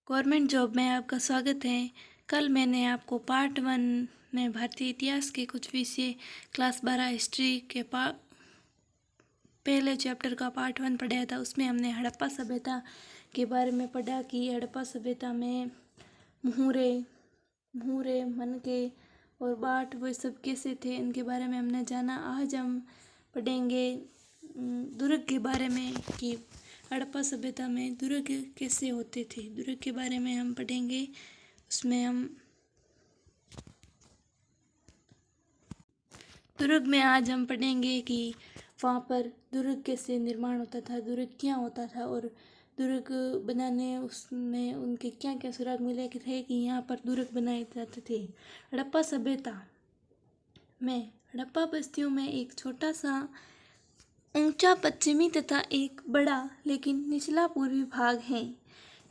Government job में आपका स्वागत है। कल मैंने आपको पार्ट 1 में भारतीय इतिहास के कुछ विषय क्लास 12 हिस्ट्री के पहले चैप्टर का पार्ट 1 पढ़ाया था। उसमें हमने हड़प्पा सभ्यता के बारे में पढ़ा कि हड़प्पा सभ्यता में मुहरे मनके और बाट वो सब कैसे थे, इनके बारे में हमने जाना। आज हम पढ़ेंगे दुर्ग के बारे में कि हड़प्पा सभ्यता में दुर्ग कैसे होते थे। दुर्ग के बारे में हम पढ़ेंगे। उसमें हम दुर्ग में आज हम पढ़ेंगे कि वहाँ पर दुर्ग कैसे निर्माण होता था, दुर्ग क्या होता था और दुर्ग बनाने उसमें उनके क्या क्या सुराग मिले थे कि यहाँ पर दुर्ग बनाए जाते थे। हड़प्पा सभ्यता में हड़प्पा बस्तियों में एक छोटा सा ऊंचा पश्चिमी तथा एक बड़ा लेकिन निचला पूर्वी भाग है।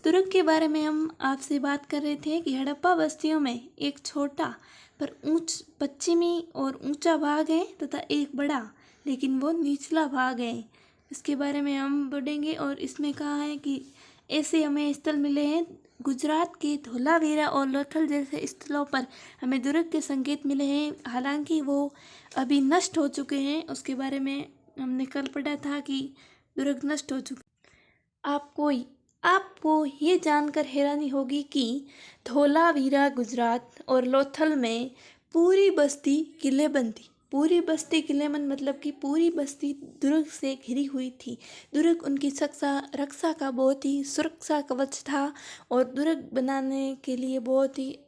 दुर्ग के बारे में हम आपसे बात कर रहे थे कि हड़प्पा बस्तियों में एक छोटा पर पश्चिमी और ऊंचा भाग है तथा एक बड़ा लेकिन वो निचला भाग है। इसके बारे में हम पढ़ेंगे और इसमें कहा है कि ऐसे हमें स्थल मिले हैं। गुजरात के धोलावीरा और लोथल जैसे स्थलों पर हमें दुर्ग के संकेत मिले हैं, हालांकि वो अभी नष्ट हो चुके हैं। उसके बारे में हमने कल पढ़ा था कि दुर्ग नष्ट हो चुके। आपको ये जानकर हैरानी होगी कि धोलावीरा गुजरात और लोथल में पूरी बस्ती किलेबंद थी। पूरी बस्ती किलेबंद मतलब कि पूरी बस्ती दुर्ग से घिरी हुई थी। दुर्ग उनकी रक्षा का बहुत ही सुरक्षा कवच था और दुर्ग बनाने के लिए बहुत ही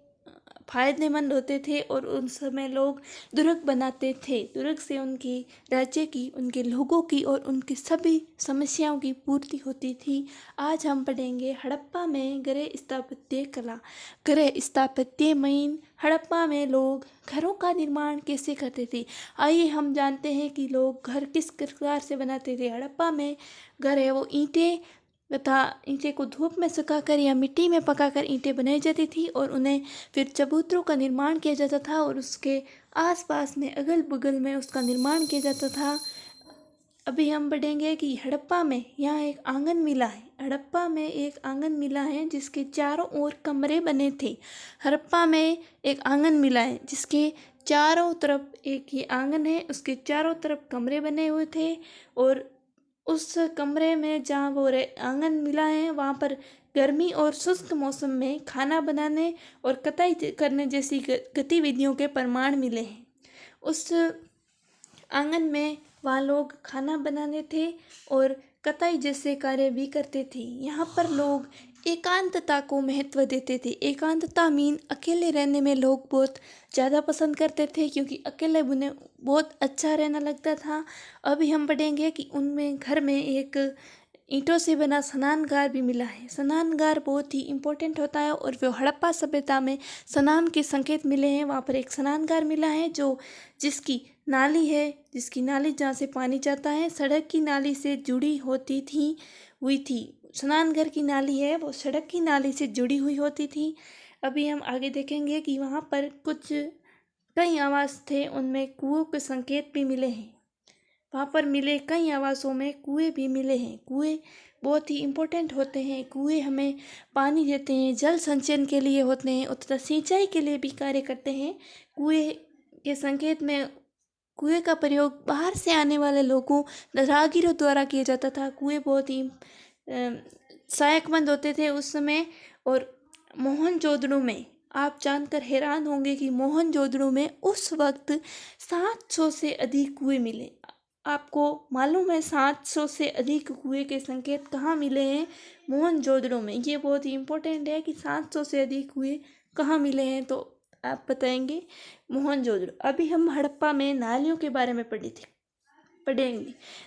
फायदेमंद होते थे और उन समय लोग दुर्ग बनाते थे। दुर्ग से उनकी राज्य की, उनके लोगों की और उनकी सभी समस्याओं की पूर्ति होती थी। आज हम पढ़ेंगे हड़प्पा में गृह स्थापत्य कला। गृह स्थापत्य मीन हड़प्पा में लोग घरों का निर्माण कैसे करते थे। आइए हम जानते हैं कि लोग घर किस प्रकार से बनाते थे। हड़प्पा में घर है वो ईंटें तथा ईंटे को धूप में सुखाकर या मिट्टी में पकाकर ईंटें बनाई जाती थी और उन्हें फिर चबूतरों का निर्माण किया जाता था और उसके आसपास में अगल बगल में उसका निर्माण किया जाता था। अभी हम पढ़ेंगे कि हड़प्पा में यहाँ एक आंगन मिला है। हड़प्पा में एक आंगन मिला है जिसके चारों ओर कमरे बने थे। हड़प्पा में एक आंगन मिला है जिसके चारों तरफ एक ही आंगन है, उसके चारों तरफ कमरे बने हुए थे और उस कमरे में जहाँ वो आंगन मिला है वहाँ पर गर्मी और शुष्क मौसम में खाना बनाने और कटाई करने जैसी गतिविधियों के प्रमाण मिले हैं। उस आंगन में वहाँ लोग खाना बनाने थे और कटाई जैसे कार्य भी करते थे। यहाँ पर लोग एकांतता को महत्व देते थे। एकांतता मीन अकेले रहने में लोग बहुत ज़्यादा पसंद करते थे क्योंकि अकेले उन्हें बहुत अच्छा रहना लगता था। अभी हम पढ़ेंगे कि उनमें घर में एक ईंटों से बना स्नानगार भी मिला है। स्नानगार बहुत ही इम्पोर्टेंट होता है और वो हड़प्पा सभ्यता में स्नान के संकेत मिले हैं। वहाँ पर एक स्नानगार मिला है जिसकी नाली जहाँ से पानी जाता है सड़क की नाली से जुड़ी हुई थी। स्नानघर की नाली है वो सड़क की नाली से जुड़ी हुई होती थी। अभी हम आगे देखेंगे कि वहाँ पर कई आवास थे, उनमें कुओं के संकेत भी मिले हैं। वहाँ पर मिले कई आवासों में कुएं भी मिले हैं। कुएं बहुत ही इम्पोर्टेंट होते हैं। कुएं हमें पानी देते हैं, जल संचयन के लिए होते हैं तथा सिंचाई के लिए भी कार्य करते हैं। कुएं के संकेत में कुएं का प्रयोग बाहर से आने वाले लोगों राहगीरों द्वारा किया जाता था। कुएं बहुत ही सहायकमंद होते थे उस समय। और मोहनजोदड़ो में आप जानकर हैरान होंगे कि मोहनजोदड़ो में उस वक्त 700 से अधिक कुएं मिले। आपको मालूम है 700 से अधिक कुएं के संकेत कहाँ मिले हैं? मोहनजोदड़ो में। ये बहुत ही इम्पोर्टेंट है कि 700 से अधिक कुएं कहाँ मिले हैं, तो आप बताएंगे मोहनजोदड़ो। अभी हम हड़प्पा में नालियों के बारे में पढ़ेंगे।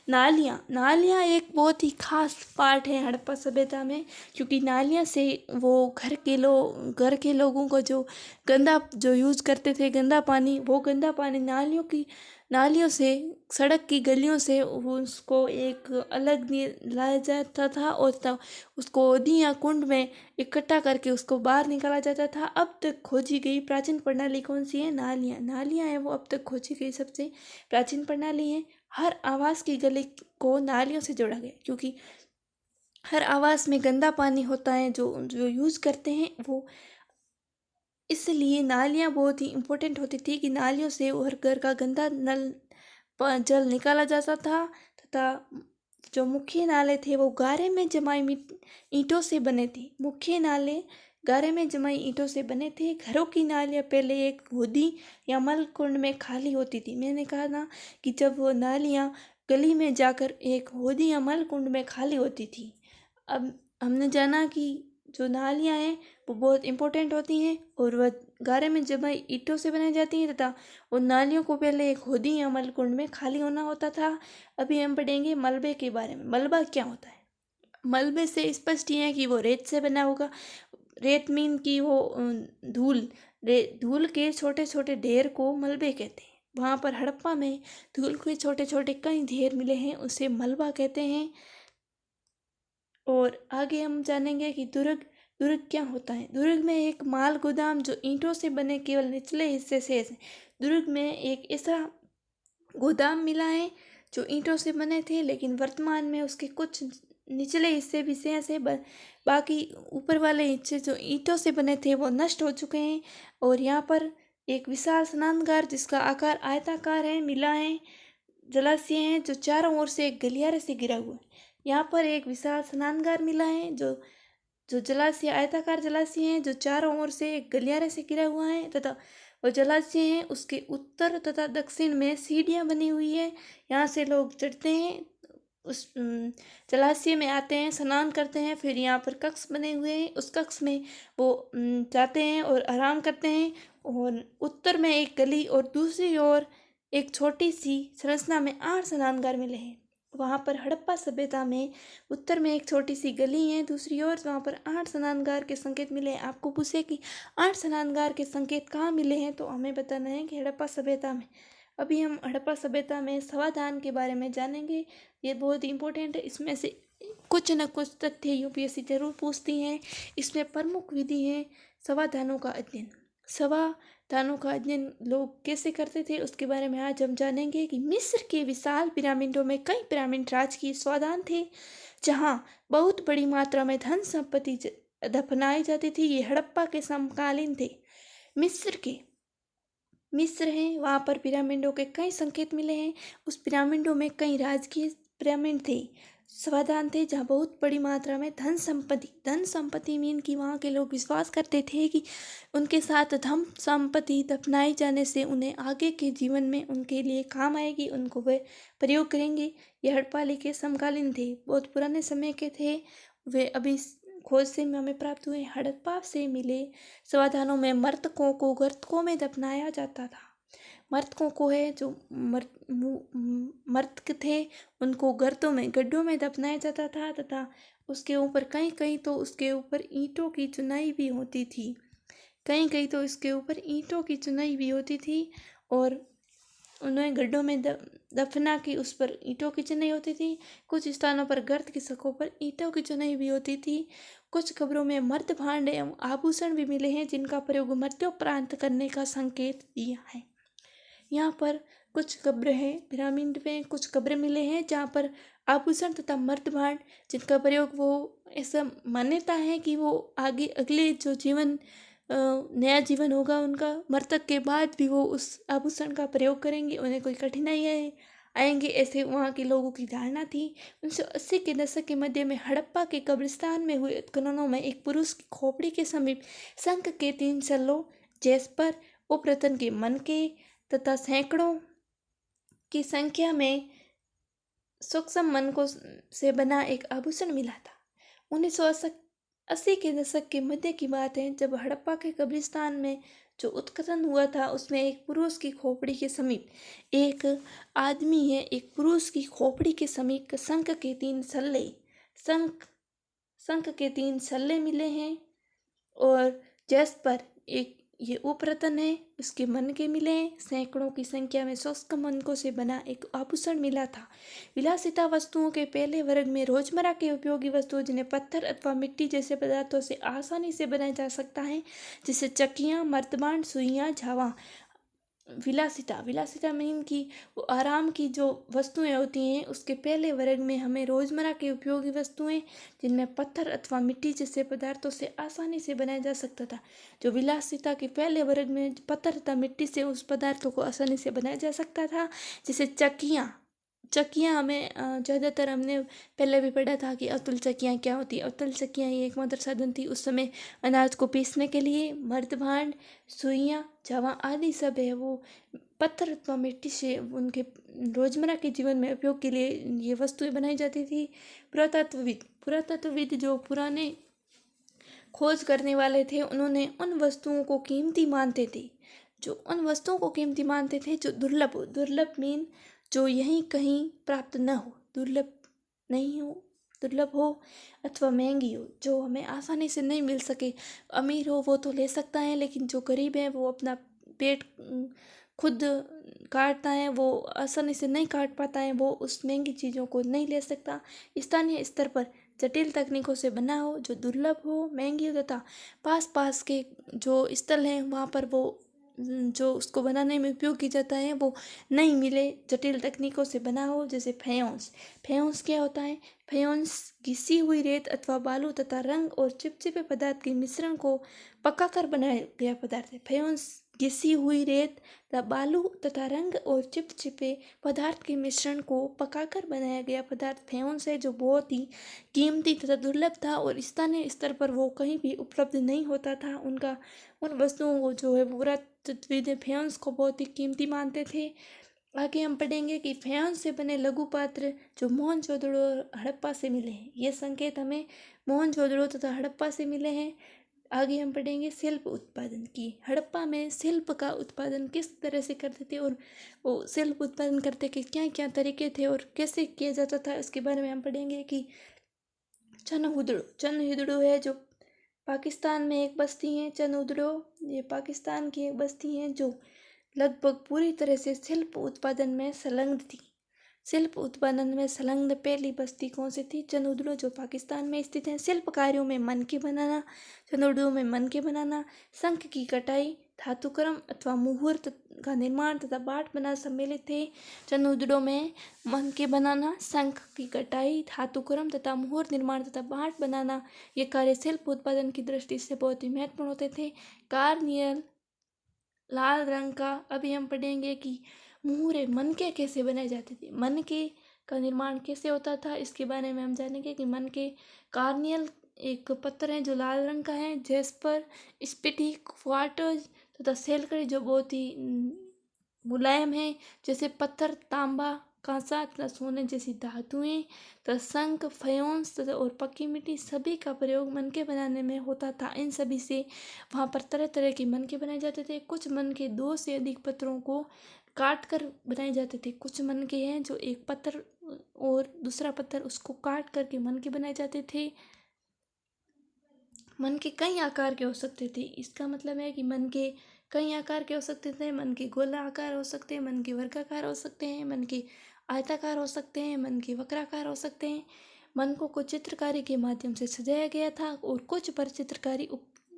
नालियाँ एक बहुत ही खास पार्ट है हड़प्पा सभ्यता में, क्योंकि नालियाँ से वो घर के लोगों को जो यूज़ करते थे गंदा पानी, वो गंदा पानी नालियों से सड़क की गलियों से उसको एक अलग लाया जाता था और तब उसको नदी या कुंड में इकट्ठा करके उसको बाहर निकाला जाता था। अब तक खोजी गई प्राचीन प्रणाली कौन सी है? नालियाँ हैं वो अब तक खोजी गई सबसे प्राचीन प्रणाली है। हर आवास की गली को नालियों से जोड़ा गया, क्योंकि हर आवास में गंदा पानी होता है जो जो यूज़ करते हैं वो, इसलिए नालियाँ बहुत ही इम्पोर्टेंट होती थी कि नालियों से हर घर का गंदा जल निकाला जाता था। तथा जो मुख्य नाले थे वो गारे में जमाई ईंटों से बने थे। मुख्य नाले गारे में जमाई ईंटों से बने थे। घरों की नालियाँ पहले एक होदी या मल कुंड में खाली होती थी। मैंने कहा ना कि जब वो नालियाँ गली में जाकर एक होदी या मल कुंड में खाली होती थी। अब हमने जाना कि जो नालियाँ हैं वो बहुत इम्पोर्टेंट होती हैं और वह गारे में जमाई ईंटों से बनाई जाती हैं तथा उन नालियों को पहले एक होदी या मल कुंड में खाली होना होता था। अभी हम पढ़ेंगे मलबे के बारे में। मलबा क्या होता है? मलबे से स्पष्ट ही है कि वो रेत से बना होगा। रेत मीन की वो धूल, धूल के छोटे छोटे ढेर को मलबे कहते हैं। वहाँ पर हड़प्पा में धूल के छोटे छोटे कई ढेर मिले हैं, उसे मलबा कहते हैं। और आगे हम जानेंगे कि दुर्ग, दुर्ग क्या होता है। दुर्ग में एक माल गोदाम जो ईंटों से बने केवल निचले हिस्से से है। दुर्ग में एक ऐसा गोदाम मिला है जो ईंटों से बने थे, लेकिन वर्तमान में उसके कुछ निचले हिस्से भी शेष है। बाकी ऊपर वाले हिस्से जो ईंटों से बने थे वो नष्ट हो चुके हैं। और यहाँ पर एक विशाल स्नानघर जिसका आकार आयताकार है मिला है। जलाशय है जो चारों ओर से एक गलियारे से घिरा हुआ है। यहाँ पर एक विशाल स्नानघर मिला है जो जो जलाशय आयताकार जलाशय है जो चारों ओर से एक गलियारे से घिरा हुआ है तथा वो जलाशय है उसके उत्तर तथा दक्षिण में सीढ़ियाँ बनी हुई है। यहाँ से लोग चढ़ते हैं, उस जलाशय में आते हैं, स्नान करते हैं। फिर यहाँ पर कक्ष बने हुए हैं, उस कक्ष में वो जाते हैं और आराम करते हैं। और उत्तर में एक गली और दूसरी ओर एक छोटी सी संरचना में 8 स्नानघर मिले हैं। वहाँ पर हड़प्पा सभ्यता में उत्तर में एक छोटी सी गली है, दूसरी ओर वहाँ पर 8 स्नानघर के संकेत मिले हैं। आपको पूछे कि 8 स्नानघर के संकेत कहाँ मिले हैं तो हमें बताना है कि हड़प्पा सभ्यता में। अभी हम हड़प्पा सभ्यता में समाधान के बारे में जानेंगे। ये बहुत इंपॉर्टेंट है। इसमें से कुछ न कुछ तथ्य यूपीएससी जरूर पूछती हैं। इसमें प्रमुख विधि है समाधानों का अध्ययन। समाधानों का अध्ययन लोग कैसे करते थे उसके बारे में आज हम जानेंगे कि मिस्र के विशाल पिरामिडों में कई पिरामिड राजकीय समाधान थे जहाँ बहुत बड़ी मात्रा में धन संपत्ति दफनाई जाती थी। ये हड़प्पा के समकालीन थे। मिस्र हैं, वहाँ पर पिरामिडों के कई संकेत मिले हैं। उस पिरामिडों में कई राजकीय पिरामिड थे, समाधान थे जहाँ बहुत बड़ी मात्रा में धन संपत्ति मीन कि वहाँ के लोग विश्वास करते थे कि उनके साथ धन संपत्ति दफनाई जाने से उन्हें आगे के जीवन में उनके लिए काम आएगी, उनको वे प्रयोग करेंगे। ये हड़प्पा के समकालीन थे, बहुत पुराने समय के थे। वे अभी खोज से हमें प्राप्त हुए। हड़प्पा से मिले समाधानों में मृतकों को गर्तकों में दफनाया जाता था। मृतकों को है जो मृतक थे उनको गर्तों में गड्ढों में दफनाया जाता था तथा उसके ऊपर कहीं कहीं तो उसके ऊपर ईंटों की चुनाई भी होती थी। कहीं कहीं तो इसके ऊपर ईंटों की चुनाई भी होती थी और उन्हें गड्ढों में दफना की उस पर ईंटों की चुनाई होती थी। कुछ स्थानों पर गर्त की सकों पर ईंटों की चुनाई भी होती थी। कुछ कब्रों में मर्द भांड एवं आभूषण भी मिले हैं जिनका प्रयोग मृत्युपरांत करने का संकेत दिया है। यहाँ पर कुछ कब्र हैं, पिरामिड में कुछ कब्र मिले हैं जहाँ पर आभूषण तथा मर्द भांड जिनका प्रयोग वो ऐसा मान्यता है कि वो आगे अगले जो जीवन नया जीवन होगा उनका मृतक के बाद भी वो उस आभूषण का प्रयोग करेंगे, उन्हें कोई कठिनाई आएंगे, ऐसे वहाँ के लोगों की धारणा थी। 1980 के दशक के मध्य में हड़प्पा के कब्रिस्तान में हुए उत्खननों में एक पुरुष की खोपड़ी के समीप शंख के 3 सल्लों, जैस्पर, उपरतन के मनके तथा सैकड़ों की संख्या में सूक्ष्म मनकों से बना एक आभूषण मिला था। 1980 के दशक के मध्य की बात है जब हड़प्पा के कब्रिस्तान में जो उत्खनन हुआ था उसमें एक पुरुष की खोपड़ी के समीप एक आदमी है, एक पुरुष की खोपड़ी के समीप शंख के 3 सल्ले शंख के 3 सल्ले मिले हैं और जैस्पर एक ये उपरतन है उसके मनके मिले हैं। सैकड़ों की संख्या में शुष्क मनकों से बना एक आभूषण मिला था। विलासिता वस्तुओं के पहले वर्ग में रोजमर्रा के उपयोगी वस्तुओं जिन्हें पत्थर अथवा मिट्टी जैसे पदार्थों से आसानी से बनाया जा सकता है, जैसे चक्कियाँ, मर्तबान, सुइयाँ, झावा। विलासिता, विलासिता मीन कि वो आराम की जो वस्तुएं होती हैं उसके पहले वर्ग में हमें रोज़मर्रा की उपयोगी वस्तुएं जिनमें पत्थर अथवा मिट्टी जैसे पदार्थों से आसानी से बनाया जा सकता था। जो विलासिता के पहले वर्ग में पत्थर तथा मिट्टी से उस पदार्थों को आसानी से बनाया जा सकता था, जैसे चक्कियाँ। चक्कियाँ हमें ज़्यादातर हमने पहले भी पढ़ा था कि अतुल चक्कियाँ क्या होती है। अतुल चक्कियाँ ये एकमात्र साधन थी उस समय अनाज को पीसने के लिए। मर्द भांड, सुइयाँ, जावा आदि सब है वो पत्थर अथवा मिट्टी से उनके रोजमर्रा के जीवन में उपयोग के लिए ये वस्तुएं बनाई जाती थी। पुरातत्वविद, पुरातत्वविद जो पुराने खोज करने वाले थे उन्होंने उन वस्तुओं को कीमती मानते थे, जो उन वस्तुओं को कीमती मानते थे जो दुर्लभ हो। दुर्लभ मीन जो यहीं कहीं प्राप्त न हो, दुर्लभ नहीं हो, दुर्लभ हो अथवा महंगी हो, जो हमें आसानी से नहीं मिल सके। अमीर हो वो तो ले सकता है, लेकिन जो गरीब है वो अपना पेट खुद काटता है, वो आसानी से नहीं काट पाता है, वो उस महंगी चीज़ों को नहीं ले सकता। स्थानीय स्तर पर जटिल तकनीकों से बना हो, जो दुर्लभ हो, महंगी हो तथा पास पास के जो स्थल हैं वहाँ पर वो जो उसको बनाने में उपयोग किया जाता है वो नहीं मिले, जटिल तकनीकों से बना हो। जैसे फेयोंस, फेयोंस क्या होता है? फेयोंस घिसी हुई रेत अथवा बालू तथा रंग और चिपचिपे पदार्थ के मिश्रण को पकाकर बनाया गया पदार्थ है। फेयोंस घिसी हुई रेत तथा बालू तथा रंग और चिपचिपे पदार्थ के मिश्रण को पकाकर बनाया गया पदार्थ फेयोंस है, जो बहुत ही कीमती तथा दुर्लभ था और स्थानीय स्तर पर वो कहीं भी उपलब्ध नहीं होता था। उन वस्तुओं को जो है पुरातत्वविद फेयोंस को बहुत ही कीमती मानते थे। आगे हम पढ़ेंगे कि फेयोंस से बने लघु पात्र जो मोहनजोदड़ो और हड़प्पा से मिले हैं। ये संकेत हमें मोहनजोदड़ो तथा हड़प्पा से मिले हैं। आगे हम पढ़ेंगे शिल्प उत्पादन की। हड़प्पा में शिल्प का उत्पादन किस तरह से करते थे और वो शिल्प उत्पादन करते के क्या क्या तरीके थे और कैसे किया जाता था, इसके बारे में हम पढ़ेंगे। कि चनहुदड़ो, चनहुदड़ो है जो पाकिस्तान में एक बस्ती है। चनहुदड़ो ये पाकिस्तान की एक बस्ती है जो लगभग पूरी तरह से शिल्प उत्पादन में संलग्न थी। शिल्प उत्पादन में संलग्न पहली बस्ती कौन सी थी? चनहुदड़ो, जो पाकिस्तान में स्थित है। शिल्प कार्यों में मनके बनाना, चनहुदड़ो में मनके बनाना, शंख की कटाई, धातुक्रम अथवा मुहूर्त का निर्माण तथा बाट बनाना सम्मिलित थे। चनहुदड़ो में मनके बनाना, शंख की कटाई, धातुक्रम तथा मुहूर्त निर्माण तथा बाट बनाना ये कार्य शिल्प उत्पादन की दृष्टि से बहुत ही महत्वपूर्ण होते थे। कार्नियल लाल रंग का, अभी हम पढ़ेंगे कि मुहूरे मनके कैसे बनाए जाते थे, मनके का निर्माण कैसे होता था, इसके बारे में हम जानेंगे। कि मनके कार्नियल एक पत्थर है जो लाल रंग का है। जेस्पर, स्फटिक, क्वार्ट्ज तथा सैलकड़ी जो बहुत ही मुलायम है, जैसे पत्थर, तांबा, कांसा तथा सोने जैसी धातुएं तथा शंख, फयोंस तथा और पक्की मिट्टी सभी का प्रयोग मनके बनाने में होता था। इन सभी से वहाँ पर तरह तरह के मनके बनाए जाते थे। कुछ मनके 2 से अधिक पत्थरों को काट कर बनाए जाते थे। कुछ मनके हैं जो एक पत्थर और दूसरा पत्थर उसको काट करके मनके बनाए जाते थे। मनके कई आकार के हो सकते थे। इसका मतलब है कि मनके कई आकार के हो सकते थे। मनके गोलाकार हो सकते हैं, मनके वर्गाकार हो सकते हैं, मनके आयताकार हो सकते हैं, मनके वक्राकार हो सकते हैं। मनकों को चित्रकारी के माध्यम से सजाया गया था और कुछ पर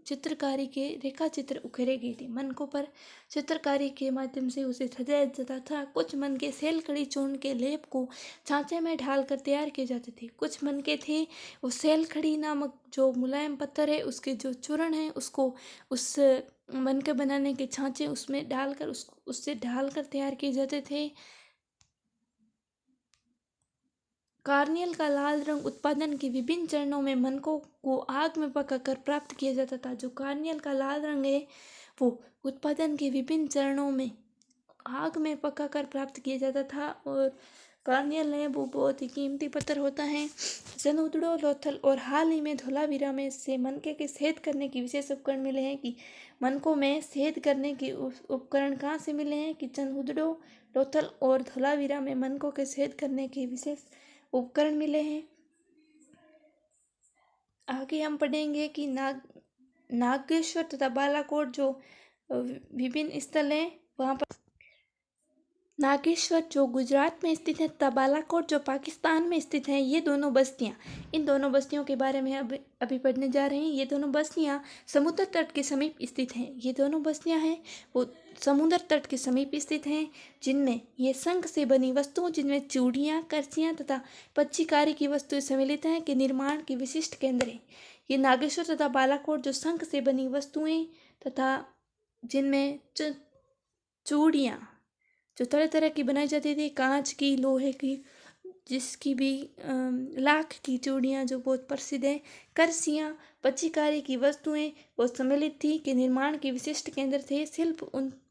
चित्रकारी के रेखा चित्र उकेरे गए थे। मनकों पर चित्रकारी के माध्यम से उसे सजाया जाता था। कुछ मनके सैलकड़ी चूर्ण के लेप को छांचे में ढालकर तैयार किए जाते थे। कुछ मनके थे वो सैलखड़ी नामक जो मुलायम पत्थर है उसके जो चूर्ण है उसको उस मनके बनाने के छांचे उसमें डालकर उससे ढालकर तैयार किए जाते थे। कार्नियल का लाल रंग उत्पादन के विभिन्न चरणों में मनकों को आग में पकाकर प्राप्त किया जाता था। जो कार्नियल का लाल रंग है वो उत्पादन के विभिन्न चरणों में आग में पकाकर प्राप्त किया जाता था। और कार्नियल है वो बहुत ही कीमती पत्थर होता है। चनहुदड़ो, लोथल और हाल ही में धोलावीरा में से मनके के छेद करने की विशेष उपकरण मिले हैं। कि मनकों में छेद करने के उपकरण कहाँ से मिले हैं? कि चनहुदड़ो, लोथल और धोलावीरा में मनकों के छेद करने के विशेष उपकरण मिले हैं। आगे हम पढ़ेंगे कि नागेश्वर तथा बालाकोट जो विभिन्न स्थल हैं वहाँ पर नागेश्वर जो गुजरात में स्थित है तथा बालाकोट जो पाकिस्तान में स्थित है, ये दोनों बस्तियाँ, इन दोनों बस्तियों के बारे में अभी पढ़ने जा रहे हैं। ये दोनों बस्तियाँ समुद्र तट के समीप स्थित हैं। ये दोनों बस्तियाँ हैं वो समुद्र तट के समीप स्थित हैं, जिनमें ये शंख से बनी वस्तुओं, जिनमें चूड़ियाँ, करचियाँ तथा पच्चीकारी की वस्तुएं सम्मिलित हैं, के निर्माण के विशिष्ट केंद्र हैं। ये नागेश्वर तथा बालाकोट जो शंख से बनी वस्तुएं तथा जिनमें चूड़ियाँ जो तरह तरह की बनाई जाती थी, कांच की, लोहे की, जिसकी भी लाख की चूड़ियाँ जो बहुत प्रसिद्ध है, करसियाँ, पच्चीकारी की वस्तुएं वो सम्मिलित थी, के निर्माण के विशिष्ट केंद्र थे। शिल्प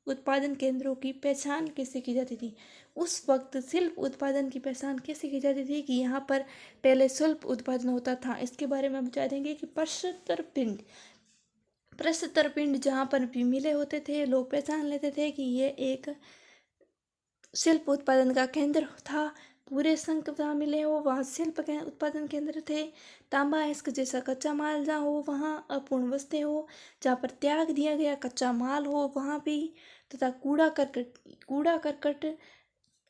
उत्पादन केंद्रों की पहचान कैसे की जाती थी? उस वक्त शिल्प उत्पादन की पहचान कैसे की जाती थी कि यहाँ पर पहले शिल्प उत्पादन होता था। इसके बारे में हम जानेंगे कि प्रस्तर पिंड जहाँ पर भी मिले होते थे, लोग पहचान लेते थे कि ये एक शिल्प उत्पादन का केंद्र था। पूरे संघ जहाँ मिले हो वहाँ शिल्प के उत्पादन केंद्र थे। तांबा इस्क जैसा कच्चा माल जहाँ हो वहाँ अपूर्ण वस्तें हो, जहाँ पर त्याग दिया गया कच्चा माल हो वहाँ भी, तथा कूड़ा करकट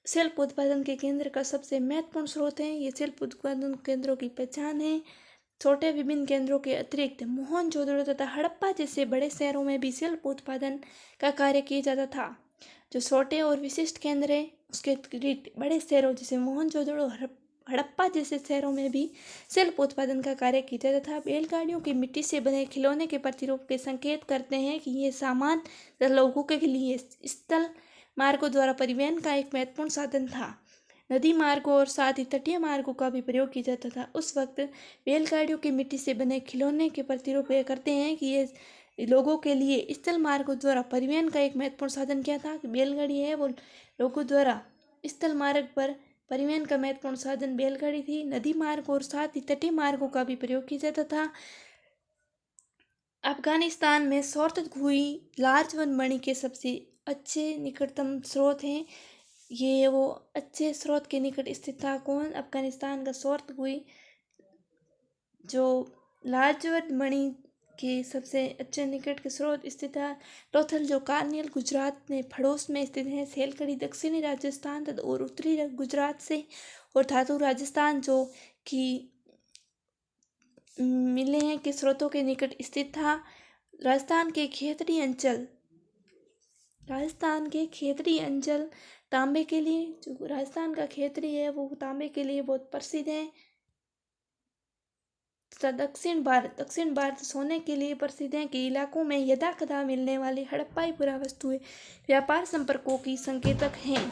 शिल्प उत्पादन के केंद्र का सबसे महत्वपूर्ण स्रोत है। ये शिल्प उत्पादन केंद्रों की पहचान है। छोटे विभिन्न केंद्रों के अतिरिक्त मोहनजोदड़ो तथा हड़प्पा जैसे बड़े शहरों में भी शिल्प उत्पादन का कार्य किया जाता था। जो छोटे और विशिष्ट केंद्र है उसके अतिरिक्त बड़े शहरों जैसे मोहनजोदड़ो, हड़प्पा जैसे शहरों में भी शिल्प उत्पादन का कार्य किया जाता था। बैलगाड़ियों की मिट्टी से बने खिलौने के प्रतिरूप के संकेत करते हैं कि ये सामान लोगों के लिए स्थल मार्गों द्वारा परिवहन का एक महत्वपूर्ण साधन था। नदी मार्गों और साथ ही तटीय मार्गों का भी प्रयोग किया जाता था। उस वक्त बैलगाड़ियों की मिट्टी से बने खिलौने के प्रतिरूप करते हैं कि ये लोगों के लिए स्थल मार्गों द्वारा परिवहन का एक महत्वपूर्ण साधन क्या था? कि बैलगाड़ी है वो लोगों द्वारा स्थल मार्ग पर परिवहन का महत्वपूर्ण साधन बैलगाड़ी थी। नदी मार्ग और साथ ही तटीय मार्गों का भी प्रयोग किया जाता था। अफगानिस्तान में सौरतकुई लार्जवन मणि के सबसे अच्छे निकटतम स्रोत हैं। ये वो अच्छे स्रोत के निकट स्थित था। कौन? अफगानिस्तान का सौरतकुई जो लार्जवन मणि के सबसे अच्छे निकट के स्रोत स्थित है। लोथल जो कार्नियल गुजरात में पड़ोस में स्थित है। सेलकड़ी दक्षिणी राजस्थान और उत्तरी गुजरात से, और धातु राजस्थान जो कि मिले हैं के स्रोतों के निकट स्थित था। राजस्थान के खेतड़ी अंचल तांबे के लिए, जो राजस्थान का खेतड़ी है वो तांबे के लिए बहुत प्रसिद्ध है। तथा दक्षिण भारत सोने के लिए प्रसिद्ध है। कि इलाकों में यदाकदा मिलने वाली हड़प्पाई पुरावस्तुएं व्यापार संपर्कों की संकेतक हैं।